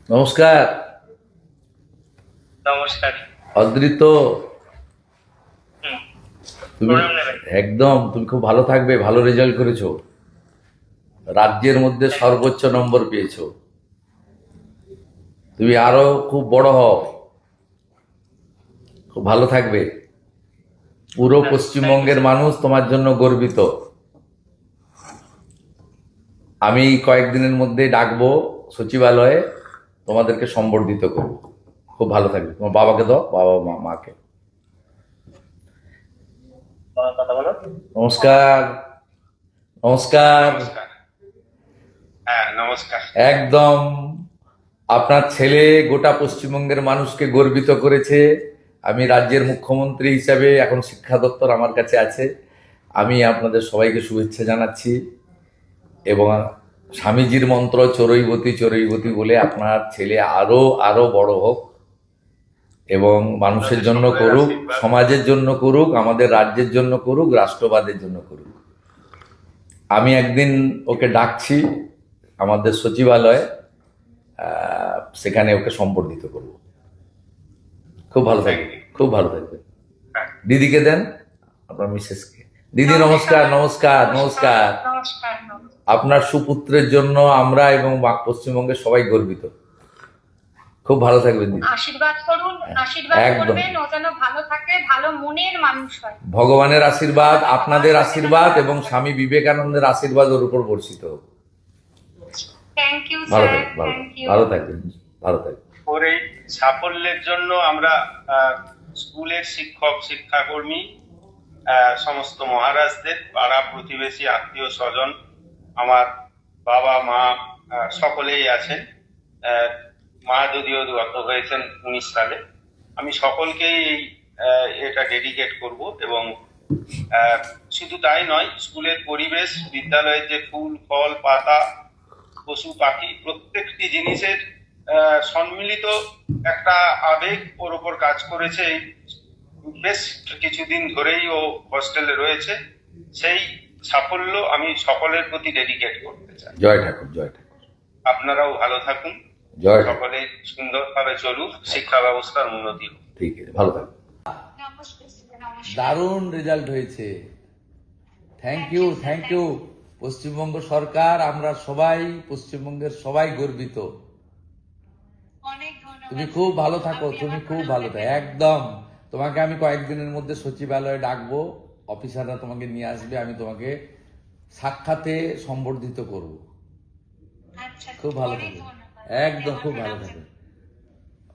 নমস্কার। নমস্কার। অদ্রিত, হুম, তুমি প্রণাম নেবেন। তুমি খুব ভালো থাকবে। ভালো রেজাল্ট করেছো, রাজ্যের মধ্যে সর্বোচ্চ নম্বর পেয়েছো। তুমি আরো খুব বড় হও, খুব ভালো থাকবে। পুরো পশ্চিমবঙ্গের মানুষ তোমার জন্য গর্বিত। আমি কয়েকদিনের মধ্যে ডাকবো সচিবালয়ে, তোমাদেরকে সম্বর্ধিত করবো। খুব ভালো থাকবে। তোমার বাবাকে দাও, বাবা মাকে। কথা বলো। নমস্কার। নমস্কার। নমস্কার। হ্যাঁ, নমস্কার। একদম আপনার ছেলে গোটা পশ্চিমবঙ্গের মানুষকে গর্বিত করেছে। আমি রাজ্যের মুখ্যমন্ত্রী হিসাবে, এখন শিক্ষা দপ্তর আমার কাছে আছে, আমি আপনাদের সবাইকে শুভেচ্ছা জানাচ্ছি। এবং স্বামীজির মন্ত্র চরৈবতী চরৈবতী বলে আপনার ছেলে আরো আরো বড় হোক এবং মানুষের জন্য করুক, সমাজের জন্য করুক, আমাদের রাজ্যের জন্য করুক, রাষ্ট্রবাদের জন্য করুক। আমি একদিন ওকে ডাকছি আমাদের সচিবালয়ে, সেখানে ওকে সম্বর্ধিত করব। খুব ভালো থাকবে, খুব ভালো থাকবে। দিদিকে দেন, আপনার মিসেসকে। দিদি নমস্কার। নমস্কার। নমস্কার। আপনার সুপুত্রের জন্য আমরা এবং পশ্চিমবঙ্গের সবাই গর্বিত। খুব ভালো থাকবেন দিদি। আশীর্বাদ করুন, আশীর্বাদ একদম। করবেন, ও যেন ভালো থাকে, ভালো মনের মানুষ হয়। ভগবানের আশীর্বাদ, আপনাদের আশীর্বাদ এবং স্বামী বিবেকানন্দের আশীর্বাদ ওর উপর বর্ষিত হোক। থ্যাংক ইউ ভালো স্যার, থাকবেন, ভালো থ্যাংক ইউ। ভালো থাকবেন, ভালো থাকবেন। ওর এই সাফল্যের জন্য আমরা স্কুলের শিক্ষক শিক্ষাকর্মী, সমস্ত মহারাজদের, পাড়া প্রতিবেশী, আত্মীয় স্বজন, আমার বাবা মা সকলেই আছেন। মা যদিও গত হয়েছেন 19 সালে। আমি সকলকেই এটা ডেডিকেট করব। এবং শুধু তাই নয়, স্কুলের পরিবেশ, বিদ্যালয়ের যে ফুল ফল পাতা, পশু পাখি, প্রত্যেকটি জিনিসের সম্মিলিত একটা আবেগ ওর ওপর কাজ করেছে। এই বেশ কিছুদিন ধরেই ও হস্টেলে রয়েছে। সেই সাফল্য আমি সকলের প্রতি ডেডিকেট করতে চাই। জয় ঠাকুর, জয় ঠাকুর। আপনারাও ভালো থাকুন, জয় ঠাকুর। সকলে সুন্দরভাবে চলুক, শিক্ষা ব্যবস্থার উন্নতি হোক। ঠিক আছে, ভালো থাকবেন। নমস্কার স্যার, নমস্কার। দারুণ রেজাল্ট হয়েছে। Thank you, thank you. Paschimbanga সরকার, আমরা সবাই, পশ্চিমবঙ্গের সবাই গর্বিত। অনেক ধন্যবাদ। তুমি খুব ভালো থাকো, তুমি খুব ভালো থাকো। একদম। তোমাকে আমি কয়েকদিনের মধ্যে সচিবালয়ে ডাকবো, অফিসাররা তোমাকে নিয়ে আসবে, আমি তোমাকে সাক্ষাতে সম্বর্ধিত করব। আচ্ছা, খুব ভালো অনেক থাকবে, ধন্যবাদ। একদম খুব ভালো থাকবে।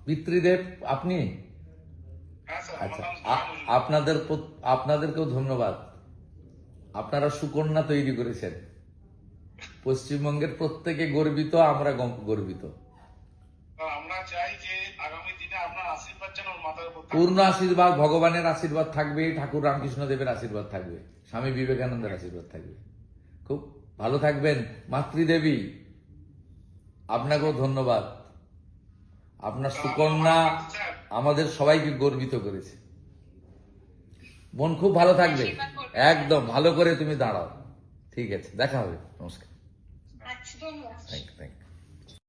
পিতৃদেব আপনি? আচ্ছা, আপনাদেরকেও ধন্যবাদ। আপনারা সুকন্যা তৈরি করেছেন। পশ্চিমবঙ্গের প্রত্যেকে গর্বিত, আমরা গর্বিত। আমরা চাই যে আগামী দিনে আপনার আশীর্বাদ যেন ওর মাথার উপর থাকে। পূর্ণ আশীর্বাদ, ভগবানের আশীর্বাদ থাকবে, ঠাকুর রামকৃষ্ণ দেবের আশীর্বাদ থাকবে, স্বামী বিবেকানন্দের আশীর্বাদ থাকবে। খুব ভালো থাকবেন। মাতৃদেবী, আপনাকেও ধন্যবাদ। আপনার সুকন্যা আমাদের সবাইকে গর্বিত করেছে। মন খুব ভালো থাকবে, একদম ভালো করে তুমি দাঁড়াও। ঠিক আছে, দেখা হবে। নমস্কার। আচ্ছা, ধন্যবাদ। Thank you, thank you.